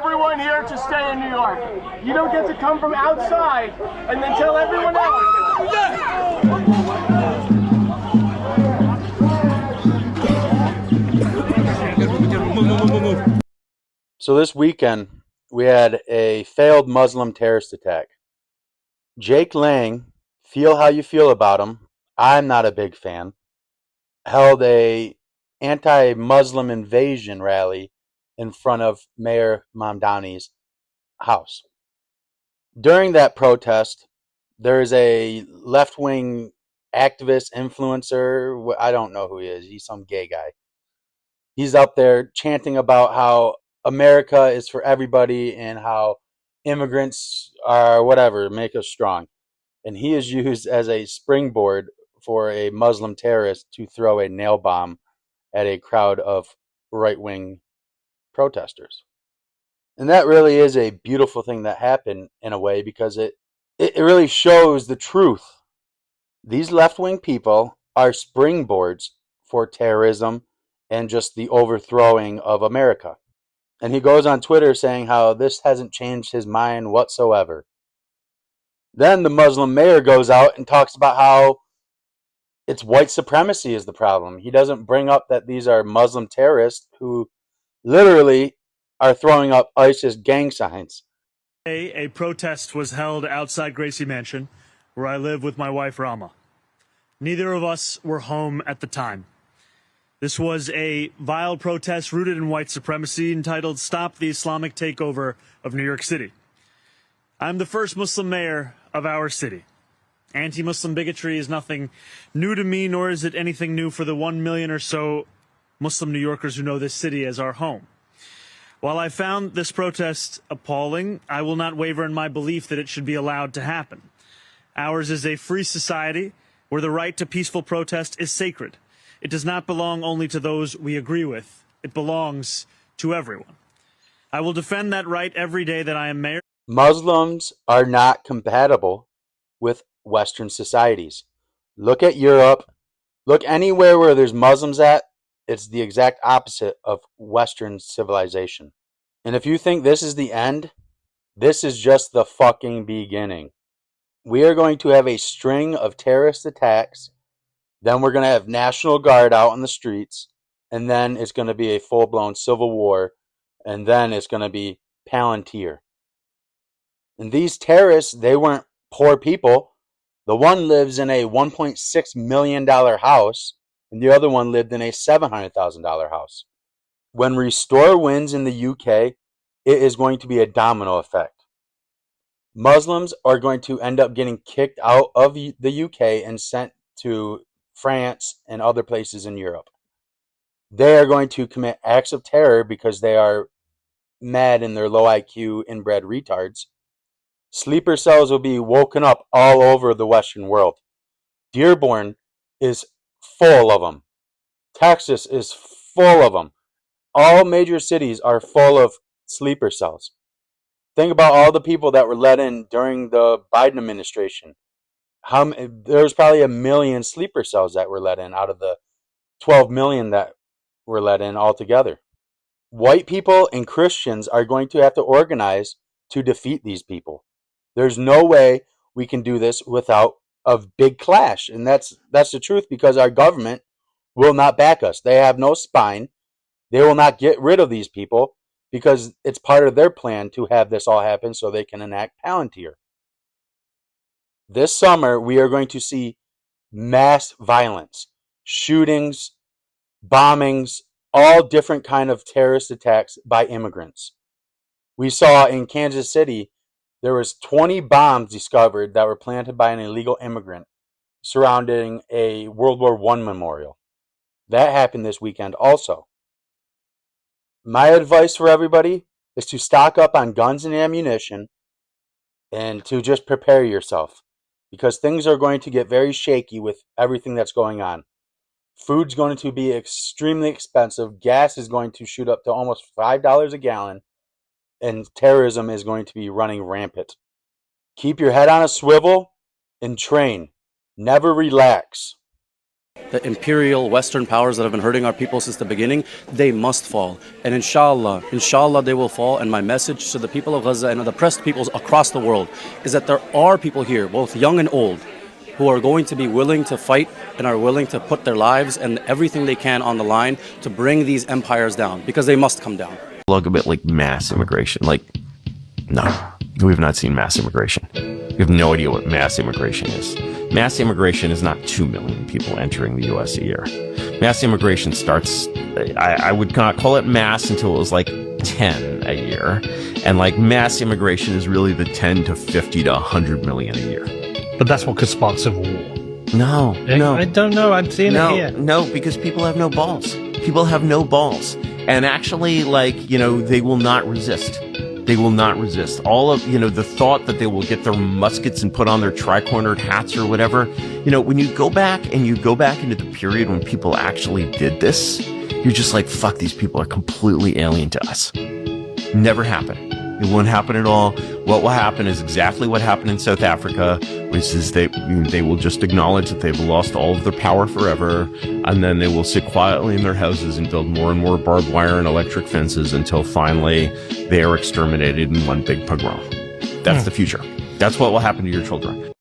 everyone here to stay in New York. You don't get to come from outside and then tell everyone else. So this weekend, we had a failed Muslim terrorist attack. Jake Lang, feel how you feel about him, I'm not a big fan, held a anti-Muslim invasion rally in front of Mayor Mamdani's house. During that protest, there is a left-wing activist, influencer, I don't know who he is, he's some gay guy. He's up there chanting about how America is for everybody and how immigrants are whatever, make us strong. And he is used as a springboard for a Muslim terrorist to throw a nail bomb at a crowd of right-wing protesters. And that really is a beautiful thing that happened in a way, because it really shows the truth. These left-wing people are springboards for terrorism and just the overthrowing of America. And he goes on Twitter saying how this hasn't changed his mind whatsoever. Then the Muslim mayor goes out and talks about how it's white supremacy is the problem. He doesn't bring up that these are Muslim terrorists who literally are throwing up ISIS gang signs. A protest was held outside Gracie Mansion, where I live with my wife Rama. Neither of us were home at the time. This was a vile protest rooted in white supremacy entitled Stop the Islamic Takeover of New York City. I'm the first Muslim mayor of our city. Anti-Muslim bigotry is nothing new to me, nor is it anything new for the 1 million or so Muslim New Yorkers who know this city as our home. While I found this protest appalling, I will not waver in my belief that it should be allowed to happen. Ours is a free society where the right to peaceful protest is sacred. It does not belong only to those we agree with. It belongs to everyone. I will defend that right every day that I am mayor. Muslims are not compatible with Western societies. Look at Europe. Look anywhere where there's Muslims at. It's the exact opposite of Western civilization. And if you think this is the end, this is just the fucking beginning. We are going to have a string of terrorist attacks. Then we're going to have National Guard out on the streets. And then it's going to be a full-blown civil war. And then it's going to be Palantir. And these terrorists, they weren't poor people. The one lives in a $1.6 million house. And the other one lived in a $700,000 house. When Restore wins in the UK, it is going to be a domino effect. Muslims are going to end up getting kicked out of the UK and sent to France and other places in Europe. They are going to commit acts of terror because they are mad in their low IQ inbred retards. Sleeper cells will be woken up all over the Western world. Dearborn is full of them. Texas is full of them. All major cities are full of sleeper cells. Think about all the people that were let in during the Biden administration. There's probably 1 million sleeper cells that were let in out of the 12 million that were let in altogether. White people and Christians are going to have to organize to defeat these people. There's no way we can do this without a big clash. And that's the truth, because our government will not back us. They have no spine. They will not get rid of these people because it's part of their plan to have this all happen so they can enact Palantir. This summer, we are going to see mass violence, shootings, bombings, all different kind of terrorist attacks by immigrants. We saw in Kansas City, there was 20 bombs discovered that were planted by an illegal immigrant surrounding a World War I memorial. That happened this weekend also. My advice for everybody is to stock up on guns and ammunition and to just prepare yourself, because things are going to get very shaky with everything that's going on. Food's going to be extremely expensive. Gas is going to shoot up to almost $5 a gallon. And terrorism is going to be running rampant. Keep your head on a swivel and train. Never relax. The imperial Western powers that have been hurting our people since the beginning, they must fall. And inshallah they will fall. And my message to the people of Gaza and the oppressed peoples across the world is that there are people here, both young and old, who are going to be willing to fight and are willing to put their lives and everything they can on the line to bring these empires down, because they must come down. Look a bit like mass immigration. Like, no, we've not seen mass immigration. We have no idea what mass immigration is. Mass immigration is not 2 million people entering the U.S. a year. Mass immigration starts, I would not call it mass until it was like 10 a year. And like mass immigration is really the 10 to 50 to 100 million a year. But that's what could spark civil war. No. I don't know. I'm seeing it here. No, because people have no balls. People have no balls. And actually, like, you know, they will not resist. They will not resist. All of, you know, the thought that they will get their muskets and put on their tri-cornered hats or whatever. You know, when you go back into the period when people actually did this, you're just like, fuck, these people are completely alien to us. Never happened. It won't happen at all. What will happen is exactly what happened in South Africa, which is they will just acknowledge that they've lost all of their power forever, and then they will sit quietly in their houses and build more and more barbed wire and electric fences until finally they are exterminated in one big pogrom. That's the future. That's what will happen to your children.